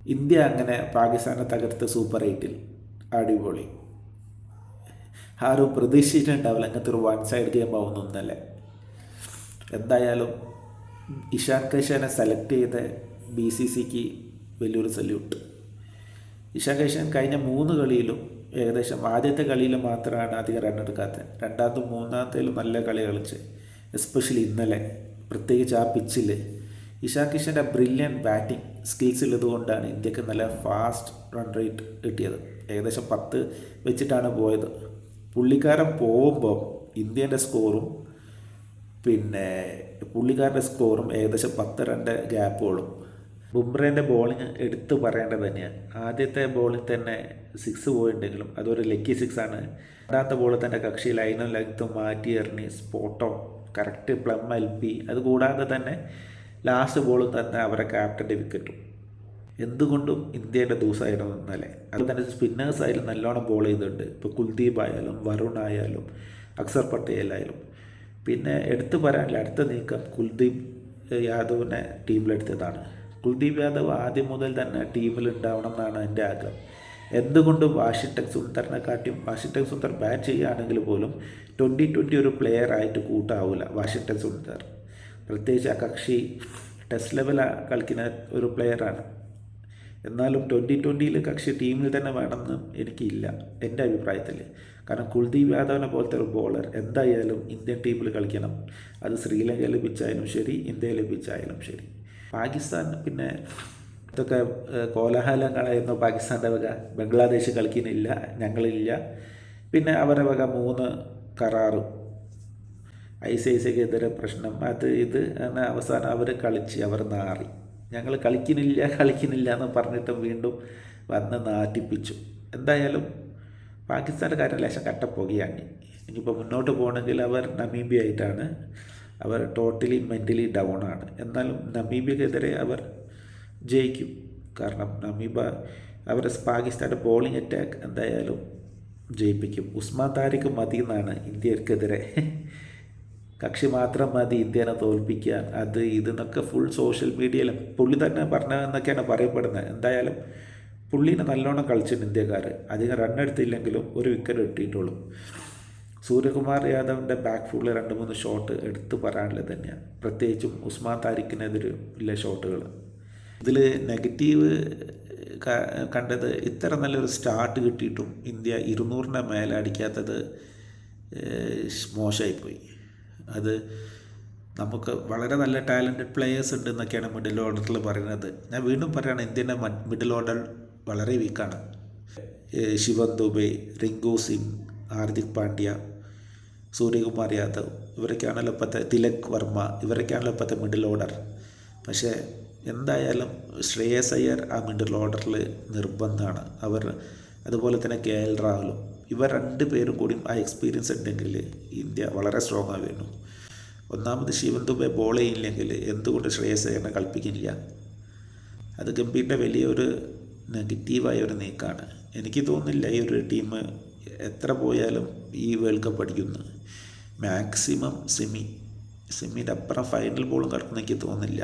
India അങ്ങനെ പാകിസ്ഥാനെ തകർത്ത് സൂപ്പർ 8-ൽ അടിപൊളി. ആരും പ്രതീക്ഷിച്ചിട്ടുണ്ടാവില്ല അങ്ങനത്തെ ഒരു വൺ സൈഡ് ഗെയിം ആവുന്നൊന്നല്ലേ. എന്തായാലും ഇഷാൻ കിഷനെ സെലക്ട് ചെയ്ത BCCക്ക് വലിയൊരു സല്യൂട്ട്. ഇഷാൻ കിഷൻ കഴിഞ്ഞ 3 കളിയിലും ഏകദേശം ആദ്യത്തെ കളിയിൽ മാത്രമാണ് അധികം റൺ എടുക്കാത്തത്. രണ്ടാമത്തും മൂന്നാമത്തേലും നല്ല കളി കളിച്ച്, എസ്പെഷ്യലി ഇന്നലെ പ്രത്യേകിച്ച് ആ പിച്ചിൽ ഇഷാൻ കിഷൻ്റെ ബ്രില്യൻ ബാറ്റിംഗ് സ്കിൽസ് ഉള്ളതുകൊണ്ടാണ് ഇന്ത്യക്ക് നല്ല ഫാസ്റ്റ് റൺ റേറ്റ് കിട്ടിയത്. ഏകദേശം 10 വെച്ചിട്ടാണ് പോയത്. പുള്ളിക്കാരൻ പോകുമ്പോൾ ഇന്ത്യൻ്റെ സ്കോറും പിന്നെ പുള്ളിക്കാരൻ്റെ സ്കോറും ഏകദേശം 10 റണ്ണിൻ്റെ ഗ്യാപ്പുകളും. ബുംറേൻ്റെ ബോളിങ് എടുത്തു പറയേണ്ടത് തന്നെയാണ്. ആദ്യത്തെ ബോളിൽ തന്നെ 6 പോയിട്ടുണ്ടെങ്കിലും അതൊരു ലക്കി 6 ആണ്. രണ്ടാമത്തെ ബോളിൽ തന്നെ കക്ഷി ലൈനും ലെങ്ത്തും മാറ്റി എറിഞ്ഞ് സ്പോട്ടോ കറക്റ്റ് പ്ലം LP. അതുകൂടാതെ തന്നെ ലാസ്റ്റ് ബോളിൽ തന്നെ അവരെ ക്യാപ്റ്റൻ്റെ വിക്കറ്റും. എന്തുകൊണ്ടും ഇന്ത്യയുടെ ദിവസമായിരുന്നു ഇന്നലെ. അതുപോലെ തന്നെ സ്പിന്നേഴ്സായാലും നല്ലോണം ബോൾ ചെയ്തിട്ടുണ്ട്. ഇപ്പോൾ കുൽദീപ് ആയാലും വരുൺ ആയാലും അക്സർ പട്ടേൽ ആയാലും. പിന്നെ എടുത്തു പറയാനില്ല, അടുത്ത നീക്കം കുൽദീപ് യാദവിനെ ടീമിലെടുത്തതാണ്. കുൽദീപ് യാദവ് ആദ്യം മുതൽ തന്നെ ടീമിൽ ഉണ്ടാവണം എന്നാണ് എൻ്റെ ആഗ്രഹം. എന്തുകൊണ്ടും വാഷിംഗ്ടൺ സുന്ദറിനെക്കാട്ടിയും വാഷിംഗ്ടൺ സുന്ദർ ബാറ്റ് ചെയ്യുകയാണെങ്കിൽ പോലും 2020 ഒരു പ്ലെയർ ആയിട്ട് കൂട്ടാവില്ല വാഷിംഗ്ടൺ സുന്ദർ. പ്രത്യേകിച്ച് ആ കക്ഷി ടെസ്റ്റ് ലെവൽ കളിക്കുന്ന ഒരു പ്ലെയറാണ്. എന്നാലും 2020 കക്ഷി ടീമിൽ തന്നെ വേണമെന്ന് എനിക്കില്ല എൻ്റെ അഭിപ്രായത്തിൽ. കാരണം കുൽദീപ് യാദവിനെ പോലത്തെ ഒരു ബോളർ എന്തായാലും ഇന്ത്യൻ ടീമിൽ കളിക്കണം. അത് ശ്രീലങ്കയിൽ പിച്ചായാലും ശരി, ഇന്ത്യയിൽ പിച്ചായാലും ശരി. പാകിസ്ഥാൻ പിന്നെ ഇതൊക്കെ കോലാഹലങ്ങളായിരുന്നു പാകിസ്ഥാൻ്റെ വക. ബംഗ്ലാദേശ് കളിക്കുന്നില്ല, ഞങ്ങളില്ല. പിന്നെ അവരുടെ വക 3 കരാറും ICCക്കെതിരെ പ്രശ്നം, അത് ഇത് എന്ന അവസാനം അവർ കളിച്ച് അവർ നാറി. ഞങ്ങൾ കളിക്കുന്നില്ല എന്ന് പറഞ്ഞിട്ട് വീണ്ടും വന്ന് നാട്ടിപ്പിച്ചു. എന്തായാലും പാകിസ്ഥാൻ്റെ കാര്യം ലേശം കട്ടപ്പോകുകയാണ്. ഇനിയിപ്പോൾ മുന്നോട്ട് പോകണമെങ്കിൽ അവർ നമീബിയ ആയിട്ടാണ്. അവർ ടോട്ടലി മെൻ്റലി ഡൗൺ ആണ്. എന്നാലും നമീബിയക്കെതിരെ അവർ ജയിക്കും. കാരണം അവരുടെ പാകിസ്ഥാൻ്റെ ബോളിംഗ് അറ്റാക്ക് എന്തായാലും ജയിപ്പിക്കും. ഉസ്മാൻ താരിഖ് മതി എന്നാണ് ഇന്ത്യക്കെതിരെ. കക്ഷി മാത്രം മതി ഇന്ത്യനെ തോൽപ്പിക്കാൻ, അത് ഇതെന്നൊക്കെ ഫുൾ സോഷ്യൽ മീഡിയയിലും പുള്ളി തന്നെ പറഞ്ഞതെന്നൊക്കെയാണ് പറയപ്പെടുന്നത്. എന്തായാലും പുള്ളീനെ നല്ലോണം കളിച്ചിട്ടുണ്ട് ഇന്ത്യക്കാർ. അധികം റണ്ണെടുത്തില്ലെങ്കിലും ഒരു വിക്കറ്റ് കിട്ടിയിട്ടുള്ളൂ. സൂര്യകുമാർ യാദവിൻ്റെ ബാക്ക് ഫുള്ളിൽ 2-3 ഷോട്ട് എടുത്ത് പറയാനുള്ളത് തന്നെയാണ്. പ്രത്യേകിച്ചും ഉസ്മാൻ താരിഖിനെതിരെ ഉള്ള ഷോട്ടുകൾ. ഇതിൽ നെഗറ്റീവ് കണ്ടത് ഇത്ര നല്ലൊരു സ്റ്റാർട്ട് കിട്ടിയിട്ടും ഇന്ത്യ 200ന്റെ മേലെ അടിക്കാത്തത് മോശമായിപ്പോയി. അത് നമുക്ക് വളരെ നല്ല ടാലൻറ്റഡ് പ്ലെയേഴ്സ് ഉണ്ട് എന്നൊക്കെയാണ് മിഡിൽ ഓർഡറിൽ പറയുന്നത്. ഞാൻ വീണ്ടും പറയുകയാണ്, ഇന്ത്യൻ്റെ മിഡിൽ ഓർഡർ വളരെ വീക്കാണ്. ശിവൻ ദുബെ, റിങ്കു സിംഗ്, ഹാർദിക് പാണ്ഡ്യ, സൂര്യകുമാർ യാദവ് ഇവരൊക്കെയാണല്ലോ ഇപ്പോഴത്തെ, തിലക് വർമ്മ ഇവരൊക്കെയാണല്ലോ ഇപ്പോഴത്തെ മിഡിൽ ഓർഡർ. പക്ഷേ എന്തായാലും ശ്രേയസ് അയ്യർ ആ മിഡിൽ ഓർഡറിൽ നിർബന്ധമാണ്. അതുപോലെ തന്നെ KL രാഹുലും. ഇവർ 2 പേരും കൂടി ആ എക്സ്പീരിയൻസ് ഉണ്ടെങ്കിൽ ഇന്ത്യ വളരെ സ്ട്രോങ് ആവുന്നു. ഒന്നാമത് ശിവൻ ദുബെ ബോൾ ചെയ്യില്ലെങ്കിൽ എന്തുകൊണ്ട് ശ്രേയസ് അയ്യറിനെ കളിപ്പിക്കുന്നില്ല? അത് ഗംഭീറിൻ്റെ വലിയൊരു നെഗറ്റീവായ ഒരു നീക്കമാണ്. എനിക്ക് തോന്നുന്നില്ല ഈ ഒരു ടീം എത്ര പോയാലും ഈ വേൾഡ് കപ്പ് അടിക്കുന്നു. മാക്സിമം സെമിൻ്റെ അപ്പുറം ഫൈനൽ ബോളും കളിക്കുന്ന എനിക്ക് തോന്നുന്നില്ല.